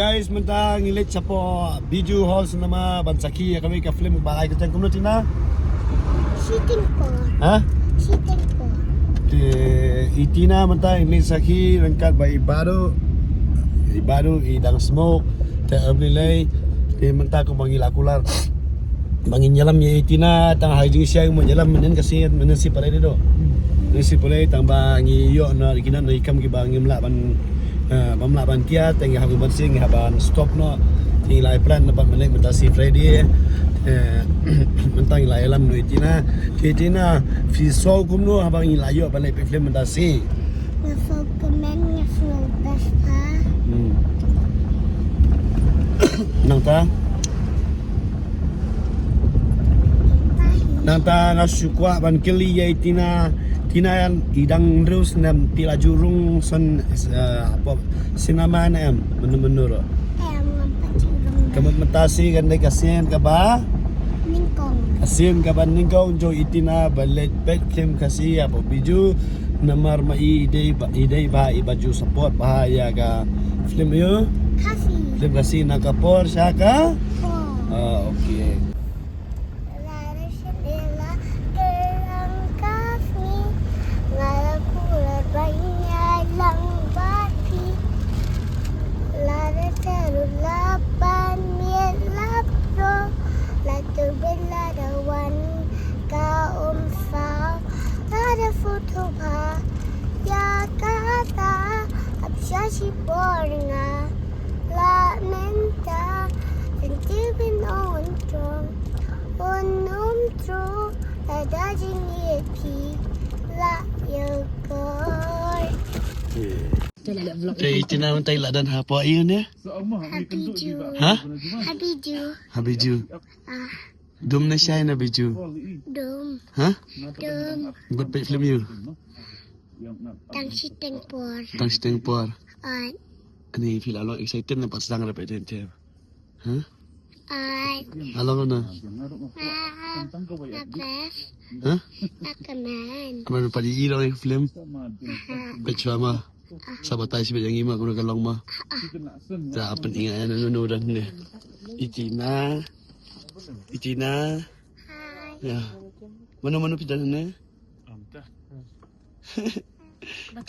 Guys, mentang ngilit sa po Biju Hall sa nama Bansaki kami ka film balay kita kuno tina. Shooting po. Ha? Shooting po. Itina mentang ngilit saki rangkat ba ibado idang smoke te amlilay te mentang ko mangila kular. Bangin nyalam ya itina tang hajing siya mo nyalam menen kasi menen si pare do. Nasi pare tang bang iyo na kinan na ikam ki bang mlaban mamlaban kia tengi hagu bersih haban stop no tinggal plan dapat melek mentasi Friday mentang ilai alam no itina fi so kumno habang ilayo balai pe film mentasi Ngeflow kemen, ngeflow besta. nang ta ngasukwa ban kili ya itina yang idang terus nam tila jurung son apa sinama nam menur Ngompat jurung. kamu mentasi kan dek kasihan ka ba Ningkong. kasihan ka ba ningkau jo itina balet pet kem kasih apa biju namar ma ide ba baju support bahaya ka film yo Kasih. film kasih nakapor siya ka Po. okay. Lara sendela kerang kasih. Ngalakulat banyak lang bati. Lara terulapan mielapro. Latu beladawan kaum fau. Lara foto pa. Ya kata absyashi bornga. La menta. Sentibin ontrom. Onum tro. Ada jingipi. La yogor. Itina mentai ladan apa ieu ne Habiju. ha Habiju. habiju Ah. dum na siya na biju Dum. ha Dum. buat pe film you Tang si tempor. tang steng por An. ani feel alo excited na pas sang dapat den te ha An. alo na Abes. ha Akaman. kemana padi ilo film Aha. Bechama sabatai si yang ima kuno kalong ma ta pentingan anu dan ne itina Hai. ya mana pidan ne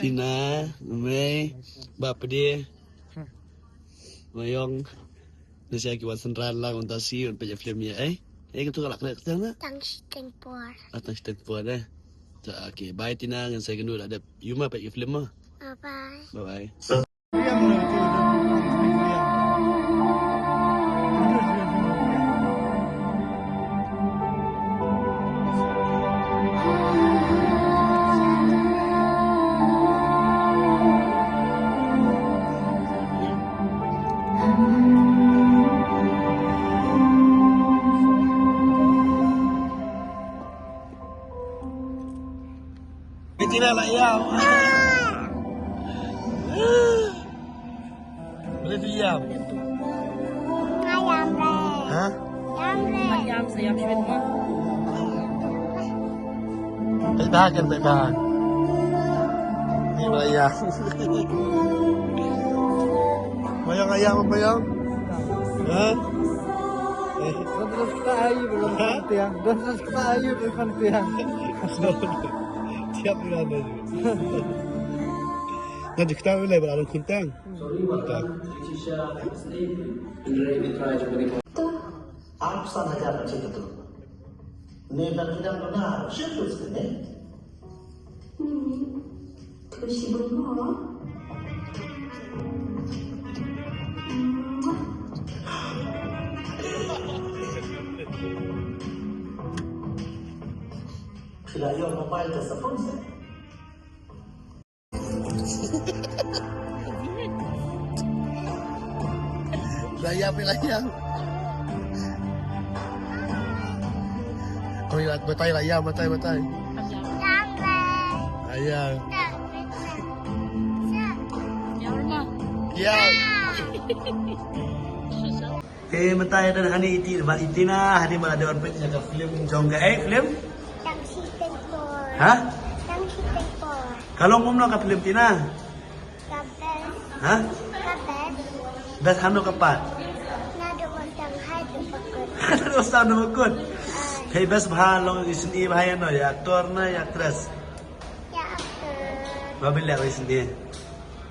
Tina, May, Bapak dia, Mayong, nasi aki wasan rala kontasi on pejak film ya, ketu kalak kalak sana, Tang si tempor. atas tempat tak okay, bye Tina, ngan saya kenal ada Yuma pejak film mah, Bye. bye. Tina lah ya. Boleh diam. Ayam le. Ha? Ayam le. Ayam sayap shwet mo. Baik bahan. Ni Maya. Mayang ayam apa yang? Ha? Terus kita ayu belum tiang. Terus kita ayu bukan tiang. Tiap bulan ada. Nanti kita mulai berada kuntang. आप सब हजार बच्चे तो नेता किधर बना शिफ्ट उसके ने खुशी बोलो खिलाड़ियों मोबाइल का सपोर्ट से Layam. Oh iya, batai layam, batai. Ayam le. Ayam. Ya. Ya. Batai dan hani itina, hani ada orang jaga film jongga film. Tang si tempor. Ha? Tang si tempor. Kalau ngomong ka film tina. Kabel. Ha? Kabel. Best Hano kapat. Nado matang hai tu pakut. Terus tahun nama kun. Hey best bahan long isni bahan no ya aktor na ya aktris. Ya aktor. Babil lihat isni.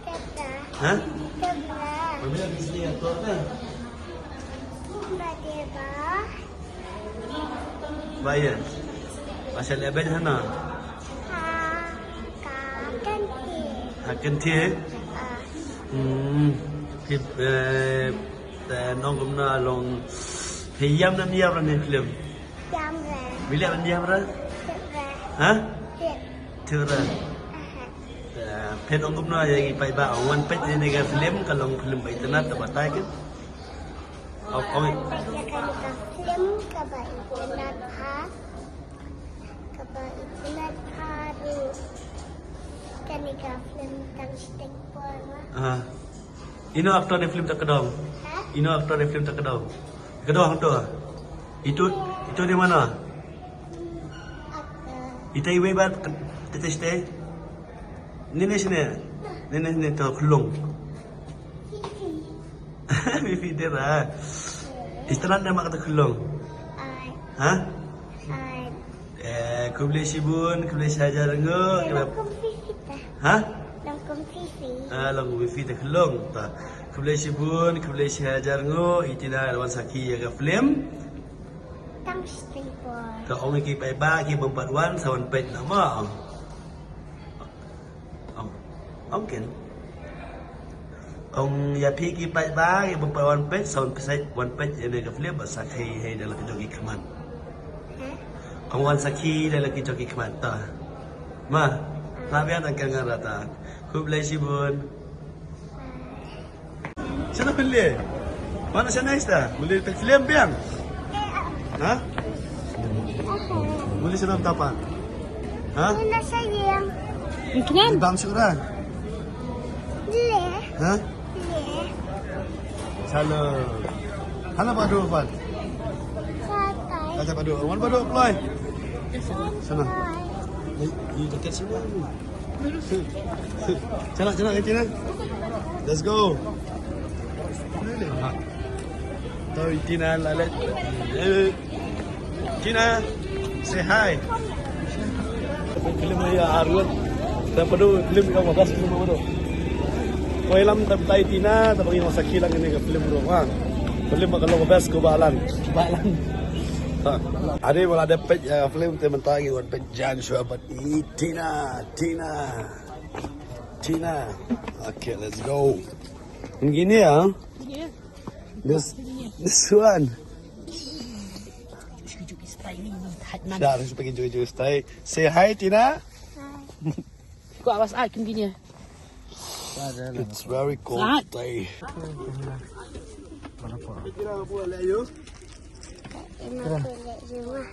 Kata. Hah? Kebra. Babil lihat isni aktor na. Badeba. Bayar. Pasal lebih Hano. Ha. Kakanti. Akan tie. Kip nong kumna long hiyam nam yam ran film. Jam re. Bila man yam ran? Kebra. Ha? Kep. Tura. Aha. Pen ong kumna ya pai ba wan pet ni ga film kalong film bai tanat ta batai ke. Au Baiknya kami ke film kaba internet ha. Kaba internet ha di. Kami ke film tang stick pun. Ino aktor di film tak kedong. Ha? Ino aktor di film tak kedong. Kedong tu. Itu di mana? Aktor. Itu iwe bat tetes teh. Nene sini. Nene tu kulung. Vivi dera. Istana nama kata kulung. Ai. Ha? Ai. Kublai Sibun, Kublai Sahaja Rengo. Dalam komplisi dah. Ha? Dalam komplisi. Long wifi tak kelong ta. Kublai Sibun, Kublai Sahaja Rengo. Itina lawan saki ya film. Tang stick pun. Ka ong ki pai ba ki bompat wan sawan pet nama. Mungkin. Ong ya pi ki pai ba ki bompat wan pet sawan pet wan pet ini ka film basak hei dalam jogi keman. Ha? Ong wan saki dalam jogi keman ta. Ma, nabian ang kangarata. Kublai Sibun. Sana beli? Mana sana ista? Beli tak film biang? Ha? Beli sana berapa? Ha? Ini sayang. Mungkin Bang syuran. Dia. Ha? Dia. Salah. Hana padu apa? Satai. Kata padu. Wan padu apply. Sana. Satai. Di dekat sini. Cana ke Tina. Let's go. Tahu Tina lalat. Tina, say hi. Film ya Arun. Tapi padu film yang magas film apa tu? Kau ilam tapi Tina, tapi yang masa kilang ini ke film rumah. Film kalau best ko balan. Ada malah ada page film teman tagi buat page Jan Shuabat Tina. Okay, let's go. Gini ya. This one. Dah harus pergi jogi stay. Say hi Tina. Kau awas akin gini ya. It's very cold day. Tina buat layu. Ini kulit rumah.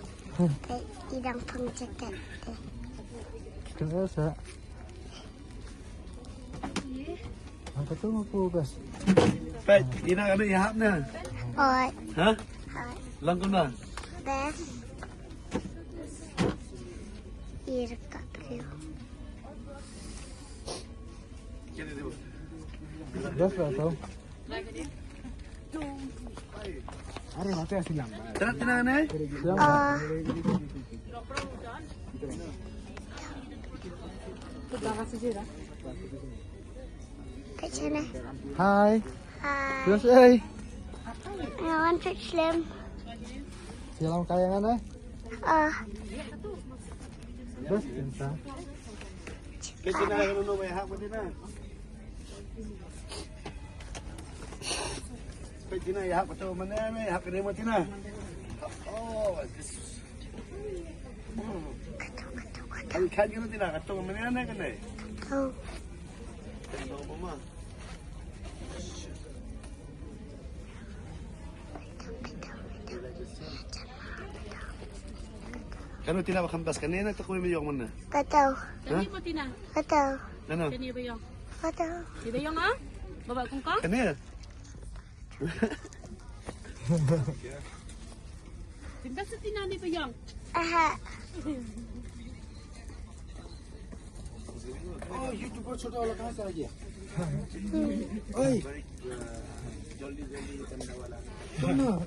Kayak idang pengcekat. Terus ya. Apa tu mau gas? Pet, Tina ada ihap na. Hot. Ha? Hot. Langkau na. Best. Irka beliau. Gas atau? Are mati asilam. Tina na eh? Oh. Kat sana. Hai. Hai. Terus eh. Ngawan Pet Slim. Silam kayangan eh. Oh. Terus cinta. Pet Tina kalau no ihap mo Tina. Pet Tina ihap atau mana ni? Ihap kedai mo Tina. Oh, this. Kan kan Tina katong mana ni kan ni? Oh. Tahu mama. Kano Tina makampas kanina to kuwi yung mana? Kataw. Tadi mo Tina. Kataw. Ano? Tani ba yung? Kataw. Di ba yung ah? Baba kong ka? Kanina. Tinggal sa Tina ni ba yung? Aha. Oh, YouTube sudah lah kan saja. Oi. Mana?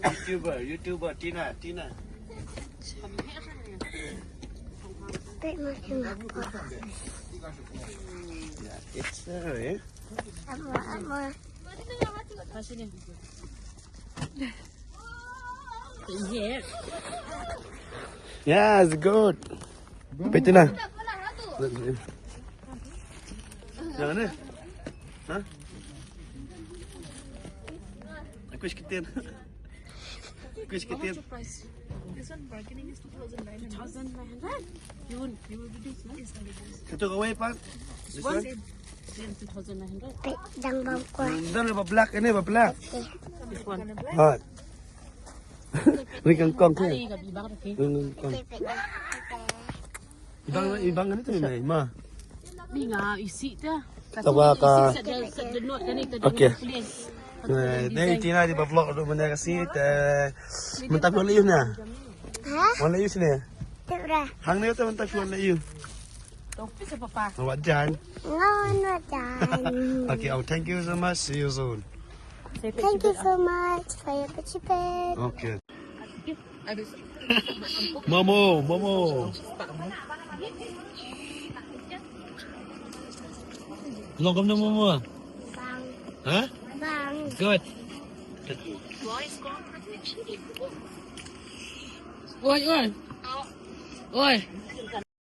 YouTuber. YouTuber Tina. Take my camera. Ya, it's ya. Apa? Sini. Yeah. Yeah, it's good. Tina. Yang mana? Hah? Aku sekitar. Price. This one bargaining is 2,900. 2,900? You will reduce, no? Yes, I reduce. Ito away pa. This one? Same 2,900. Dang bang ko. Dan apa black ini apa black? This one. Hot. Ring kangkong tu. Ay, gabi ba okay? Ring kangkong. Ibang ano tu ni ma? Ni nga isi ta. Tawa ka. Sa dunot kani ta. Okay. Dari Tina di vlog tu mana kasi mentah wala yun na. Ha? Wala yun sini. Tira. Hang na yun ta mentah wala yun. Topi sa papa. Awak jan. Ngawan wajan. Okay, thank you so much. See you soon. Thank you so much for your picture. Okay. Momo. Logam na Momo. Bang. Ha? Bang. Good. Oi. Oi.